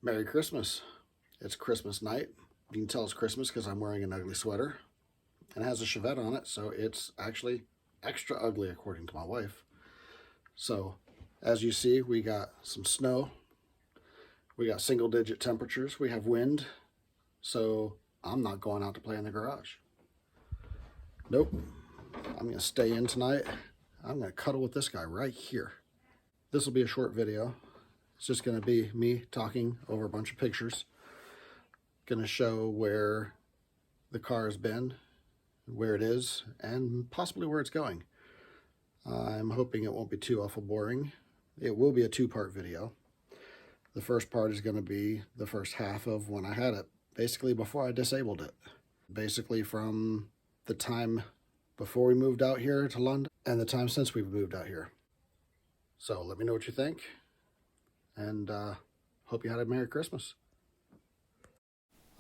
Merry Christmas. It's Christmas night. You can tell it's Christmas because I'm wearing an ugly sweater. And it has a Chevette on it, so it's actually extra ugly according to my wife. So, as you see, we got some snow. We got single digit temperatures. We have wind. So, I'm not going out to play in the garage. Nope. I'm going to stay in tonight. I'm going to cuddle with this guy right here. This will be a short video. It's just going to be me talking over a bunch of pictures. Going to show where the car has been, where it is, and possibly where it's going. I'm hoping it won't be too awful boring. It will be a two-part video. The first part is going to be the first half of when I had it, basically before I disabled it. Basically from the time before we moved out here to London and the time since we've moved out here. So let me know what you think, and hope you had a Merry Christmas.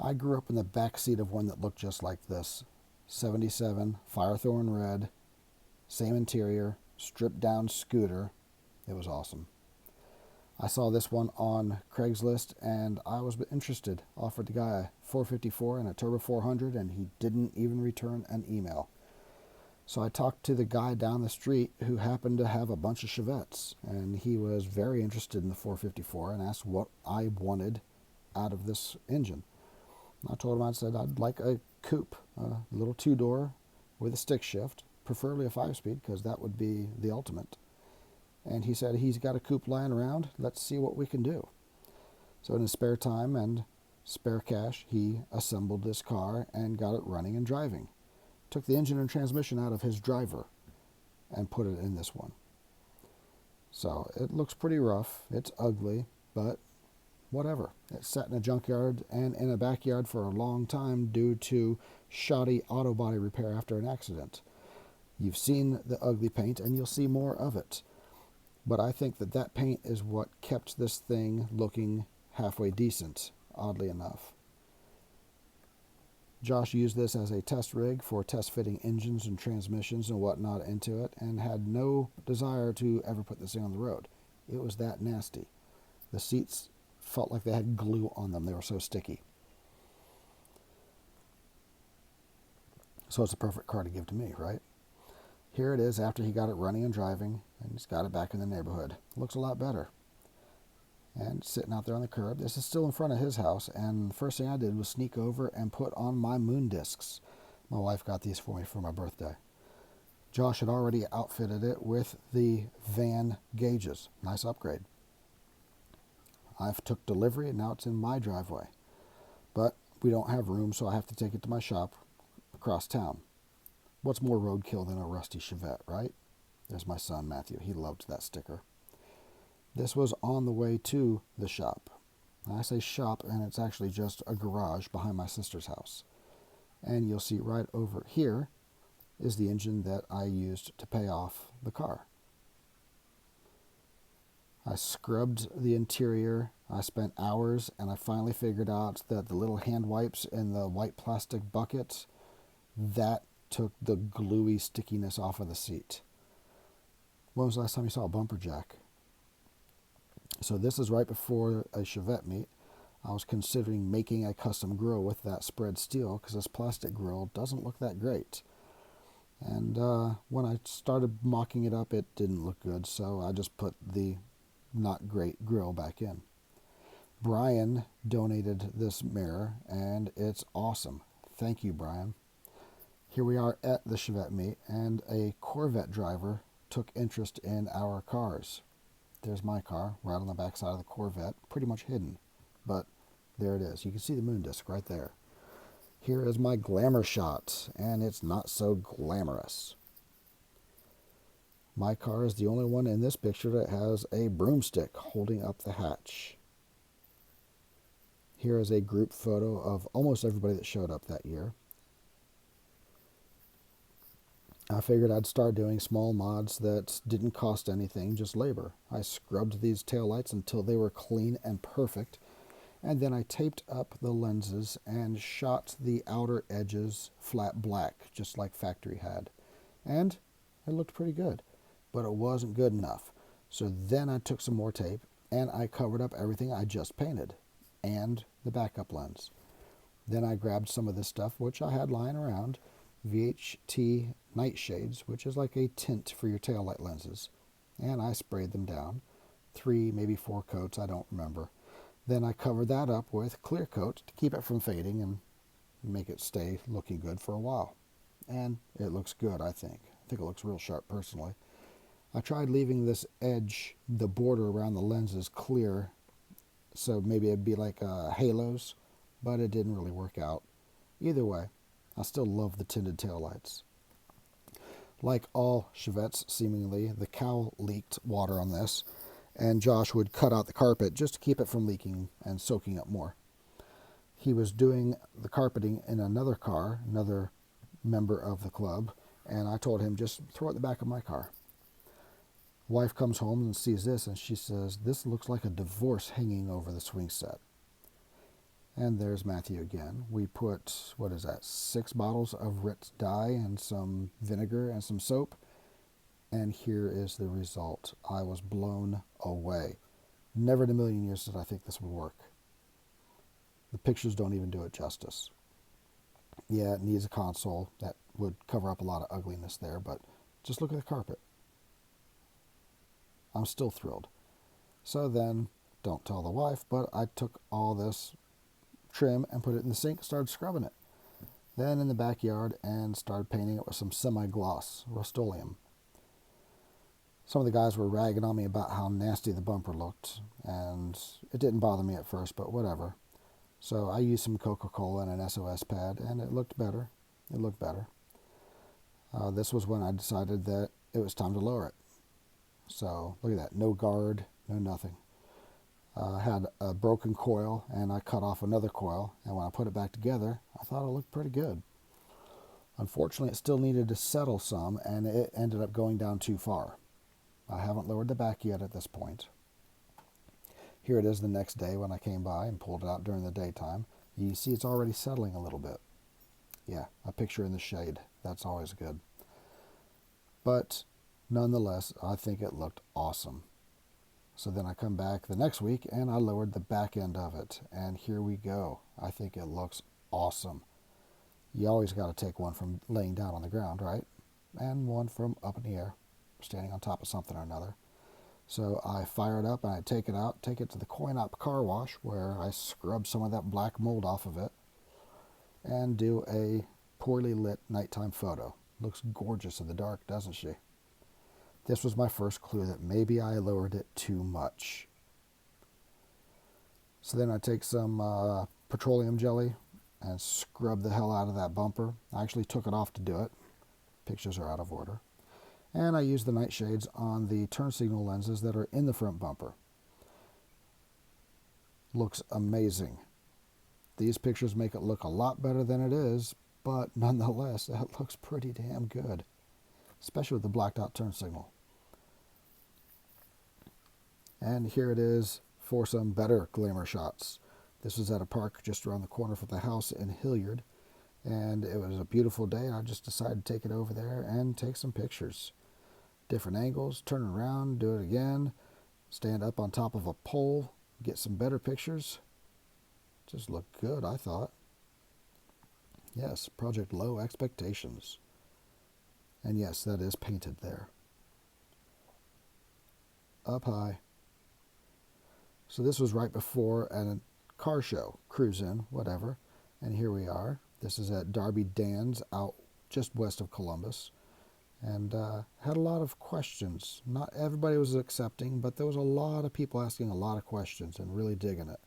I grew up in the back seat of one that looked just like this. 77, Firethorn red, same interior, stripped down scooter. It was awesome. I saw this one on Craigslist and I was interested. Offered the guy a 454 and a Turbo 400 and he didn't even return an email. So I talked to the guy down the street who happened to have a bunch of Chevettes, and he was very interested in the 454 and asked what I wanted out of this engine. I told him, I said I'd like a coupe, a little two-door with a stick shift, preferably a 5-speed because that would be the ultimate. And he said he's got a coupe lying around. Let's see what we can do. So in his spare time and spare cash, he assembled this car and got it running and driving. Took the engine and transmission out of his driver and put it in this one. So it looks pretty rough. It's ugly, but whatever. It sat in a junkyard and in a backyard for a long time due to shoddy auto body repair after an accident. You've seen the ugly paint and you'll see more of it. But I think that paint is what kept this thing looking halfway decent, oddly enough. Josh used this as a test rig for test fitting engines and transmissions and whatnot into it and had no desire to ever put this thing on the road. It was that nasty. The seats felt like they had glue on them. They were so sticky. So it's a perfect car to give to me, right? Here it is after he got it running and driving, and he's got it back in the neighborhood. Looks a lot better. And sitting out there on the curb. This is still in front of his house, and the first thing I did was sneak over and put on my moon discs. My wife got these for me for my birthday. Josh had already outfitted it with the van gauges. Nice upgrade. I've took delivery and now it's in my driveway. But we don't have room, so I have to take it to my shop across town. What's more roadkill than a rusty Chevette, right? There's my son, Matthew. He loved that sticker. This was on the way to the shop. I say shop, and it's actually just a garage behind my sister's house. And you'll see right over here is the engine that I used to pay off the car. I scrubbed the interior. I spent hours, and I finally figured out that the little hand wipes in the white plastic bucket, that took the gluey stickiness off of the seat. When was the last time you saw a bumper jack? So this is right before a Chevette meet. I was considering making a custom grill with that spread steel because this plastic grill doesn't look that great. And when I started mocking it up, it didn't look good, so I just put the not great grill back in. Brian donated this mirror, and it's awesome. Thank you, Brian. Here we are at the Chevette meet, and a Corvette driver took interest in our cars. There's my car, right on the back side of the Corvette, pretty much hidden. But there it is. You can see the moon disc right there. Here is my glamour shot, and it's not so glamorous. My car is the only one in this picture that has a broomstick holding up the hatch. Here is a group photo of almost everybody that showed up that year. I figured I'd start doing small mods that didn't cost anything, just labor. I scrubbed these taillights until they were clean and perfect, and then I taped up the lenses and shot the outer edges flat black, just like factory had. And it looked pretty good, but it wasn't good enough. So then I took some more tape and I covered up everything I just painted. and the backup lens. Then I grabbed some of this stuff, which I had lying around, VHT nightshades, which is like a tint for your taillight lenses, and I sprayed them down. 3, maybe 4 coats, I don't remember. Then I covered that up with clear coat to keep it from fading and make it stay looking good for a while. And it looks good, I think. I think it looks real sharp personally. I tried leaving this edge, the border around the lenses, clear, so maybe it'd be like halos, but it didn't really work out. Either way, I still love the tinted taillights. Like all Chevettes, seemingly, the cowl leaked water on this, and Josh would cut out the carpet just to keep it from leaking and soaking up more. He was doing the carpeting in another car, another member of the club, and I told him, just throw it in the back of my car. Wife comes home and sees this, and she says, this looks like a divorce hanging over the swing set. And there's Matthew again. We put, 6 bottles of Ritz dye and some vinegar and some soap. And here is the result. I was blown away. Never in a million years did I think this would work. The pictures don't even do it justice. Yeah, it needs a console. That would cover up a lot of ugliness there, but just look at the carpet. I'm still thrilled. So then, don't tell the wife, but I took all this trim and put it in the sink and started scrubbing it. Then in the backyard and started painting it with some semi-gloss Rust-Oleum. Some of the guys were ragging on me about how nasty the bumper looked, and it didn't bother me at first, but whatever. So I used some Coca-Cola and an SOS pad, and it looked better. It looked better. This was when I decided that it was time to lower it. So look at that, no guard, no nothing. I had a broken coil, and I cut off another coil, and when I put it back together, I thought it looked pretty good. Unfortunately, it still needed to settle some, and it ended up going down too far. I haven't lowered the back yet at this point. Here it is the next day when I came by and pulled it out during the daytime. You see it's already settling a little bit. Yeah, a picture in the shade. That's always good. But nonetheless, I think it looked awesome. So then I come back the next week and I lowered the back end of it. And here we go. I think it looks awesome. You always got to take one from laying down on the ground, right? And one from up in the air, standing on top of something or another. So I fire it up and I take it out, take it to the coin-op car wash where I scrub some of that black mold off of it and do a poorly lit nighttime photo. Looks gorgeous in the dark, doesn't she? This was my first clue that maybe I lowered it too much. So then I take some petroleum jelly and scrub the hell out of that bumper. I actually took it off to do it. Pictures are out of order. And I use the nightshades on the turn signal lenses that are in the front bumper. Looks amazing. These pictures make it look a lot better than it is, but nonetheless, that looks pretty damn good, especially with the blacked out turn signal. And here it is for some better glamour shots. This was at a park just around the corner from the house in Hilliard, and it was a beautiful day, and I just decided to take it over there and take some pictures. Different angles, turn around, do it again, stand up on top of a pole, get some better pictures. Just looked good, I thought. Yes, Project Low Expectations. And yes, that is painted there. Up high. So this was right before a car show, cruise in, whatever. And here we are. This is at Darby Dan's out just west of Columbus. And had a lot of questions. Not everybody was accepting, but there was a lot of people asking a lot of questions and really digging it.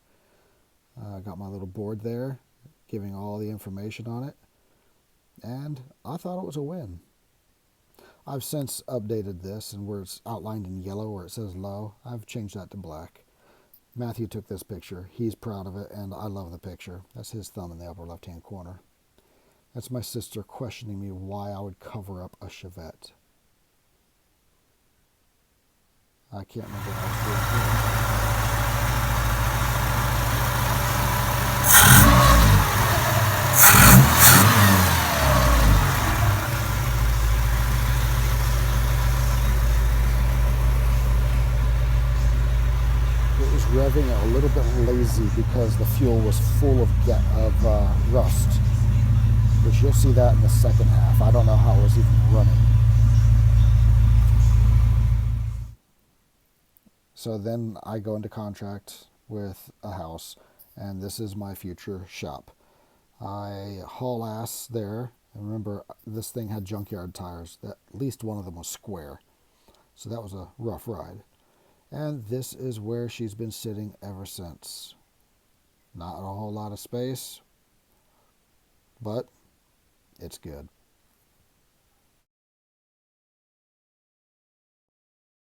I got my little board there, giving all the information on it. And I thought it was a win. I've since updated this, and where it's outlined in yellow where it says low, I've changed that to black. Matthew took this picture. He's proud of it, and I love the picture. That's his thumb in the upper left-hand corner. That's my sister questioning me why I would cover up a Chevette. I can't remember what I was doing here. It was driving a little bit lazy because the fuel was full of rust, which you'll see that in the second half. I don't know how it was even running. So then I go into contract with a house, and this is my future shop. I haul ass there, and remember, this thing had junkyard tires. At least one of them was square. So that was a rough ride. And this is where she's been sitting ever since. Not a whole lot of space, but it's good.